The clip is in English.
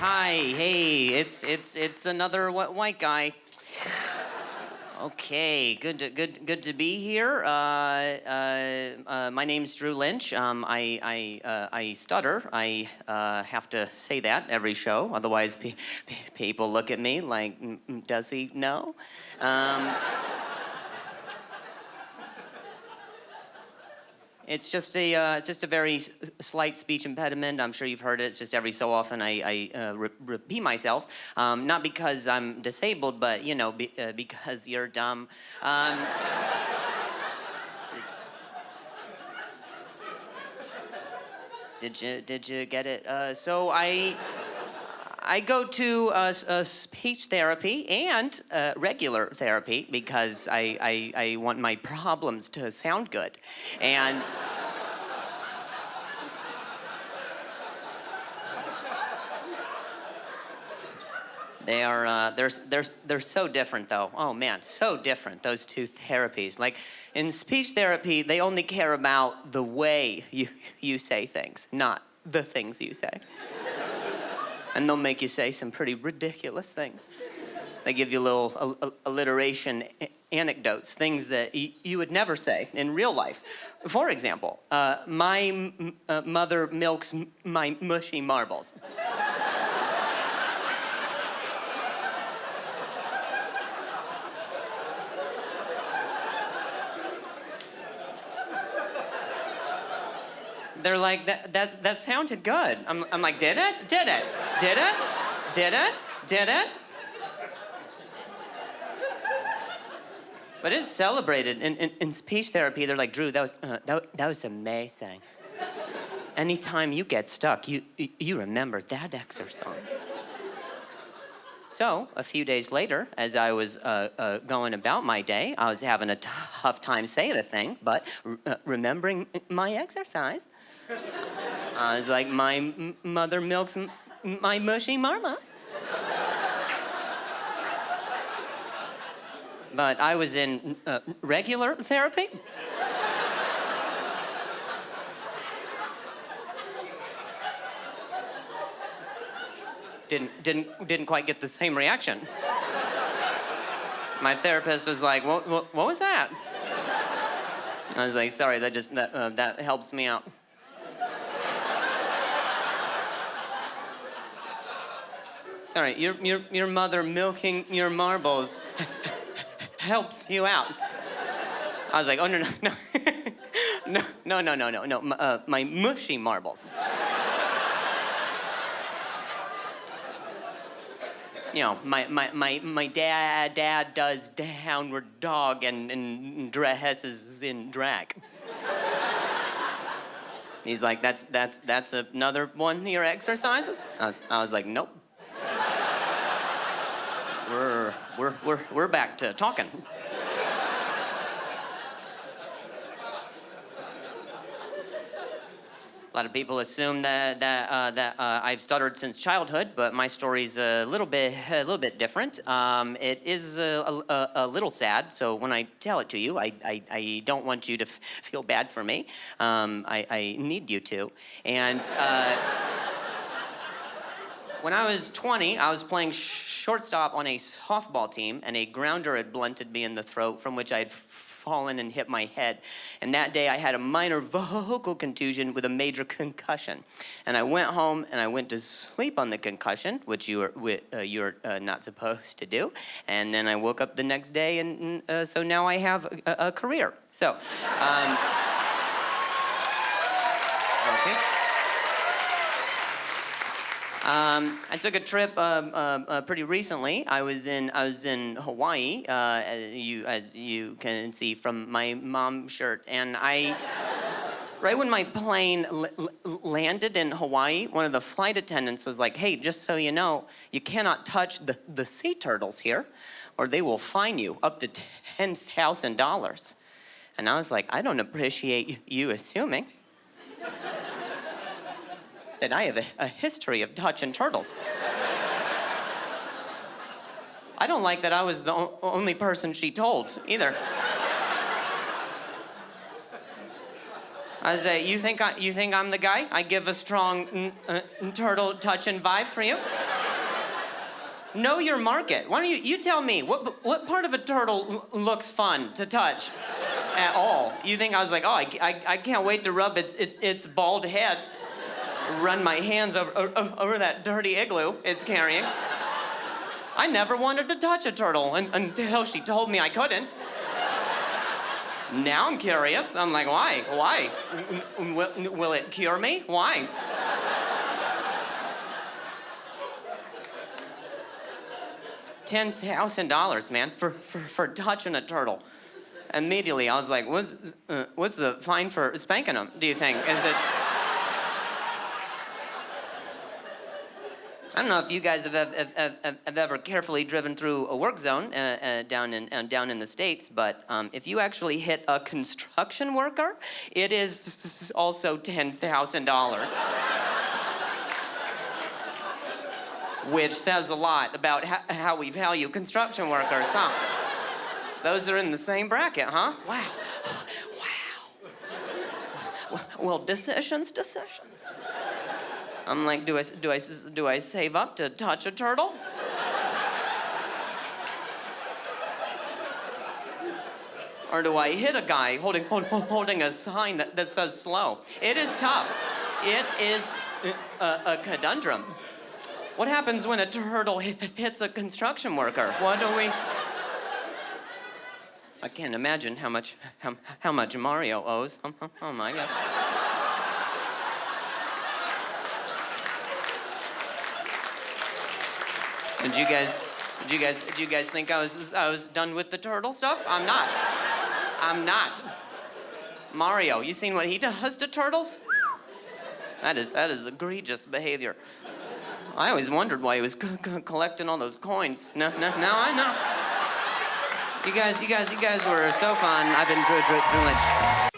Hi, hey, it's another white guy. Okay, good to be here. My name's Drew Lynch. I stutter. I have to say that every show, otherwise people look at me like, does he know? It's just a very slight speech impediment. I'm sure you've heard it. It's just every so often I repeat myself, not because I'm disabled, but because you're dumb. Did you get it? So I go to speech therapy and regular therapy because I want my problems to sound good. And they're so different though. Oh man, so different, those two therapies. Like in speech therapy, they only care about the way you say things, not the things you say. And they'll make you say some pretty ridiculous things. They give you little alliteration anecdotes, things that you would never say in real life. For example, my mother milks my mushy marbles. They're like, that sounded good. I'm like, did it? Did it? Did it? Did it? Did it? But it's celebrated. In speech therapy, they're like, Drew, that was amazing. Anytime you get stuck, you remember that exercise. So, a few days later, as I was going about my day, I was having a tough time saying a thing, but remembering my exercise. I was like, my mother milks my mushy marma. But I was in regular therapy. Didn't quite get the same reaction. My therapist was like, what was that? I was like, sorry, that helps me out. Sorry, your mother milking your marbles helps you out. I was like, oh no, my mushy marbles. You know, my dad does downward dog and dresses in drag. He's like, that's another one of your exercises? I was like, nope. We're back to talking. A lot of people assume that I've stuttered since childhood, but my story's a little bit different. It is a little sad, so when I tell it to you, I don't want you to feel bad for me. I need you to. And when I was 20, I was playing shortstop on a softball team, and a grounder had blunted me in the throat, from which I had fallen and hit my head. And that day, I had a minor vocal contusion with a major concussion. And I went home and I went to sleep on the concussion, which you're not supposed to do. And then I woke up the next day, and so now I have a career. So, okay. I took a trip pretty recently. I was in Hawaii, as you can see from my mom shirt, and right when my plane landed in Hawaii, one of the flight attendants was like, "Hey, just so you know, you cannot touch the sea turtles here, or they will fine you up to $10,000." And I was like, I don't appreciate you assuming that I have a history of touching turtles. I don't like that I was the only person she told, either. I was like, you think I'm the guy? I give a strong turtle touching vibe for you? Know your market. Why don't you tell me, what part of a turtle looks fun to touch at all? You think I was like, oh, I can't wait to rub its bald head, run my hands over that dirty igloo it's carrying. I never wanted to touch a turtle until she told me I couldn't. Now I'm curious. I'm like, why? Why? Will it cure me? Why? $10,000, man, for touching a turtle. Immediately, I was like, what's the fine for spanking them, do you think? Is it... I don't know if you guys have ever carefully driven through a work zone down in the States, but if you actually hit a construction worker, it is also $10,000. Which says a lot about how we value construction workers, huh? Those are in the same bracket, huh? Wow. Wow. Well, decisions. I'm like, do I save up to touch a turtle? Or do I hit a guy holding a sign that says slow? It is tough. It is a conundrum. What happens when a turtle hits a construction worker? What do we... I can't imagine how much Mario owes. Oh my God. Did you guys think I was done with the turtle stuff? I'm not. Mario, you seen what he does to turtles? That is egregious behavior. I always wondered why he was collecting all those coins. Now I know. You guys were so fun. I've been Drew Lynch.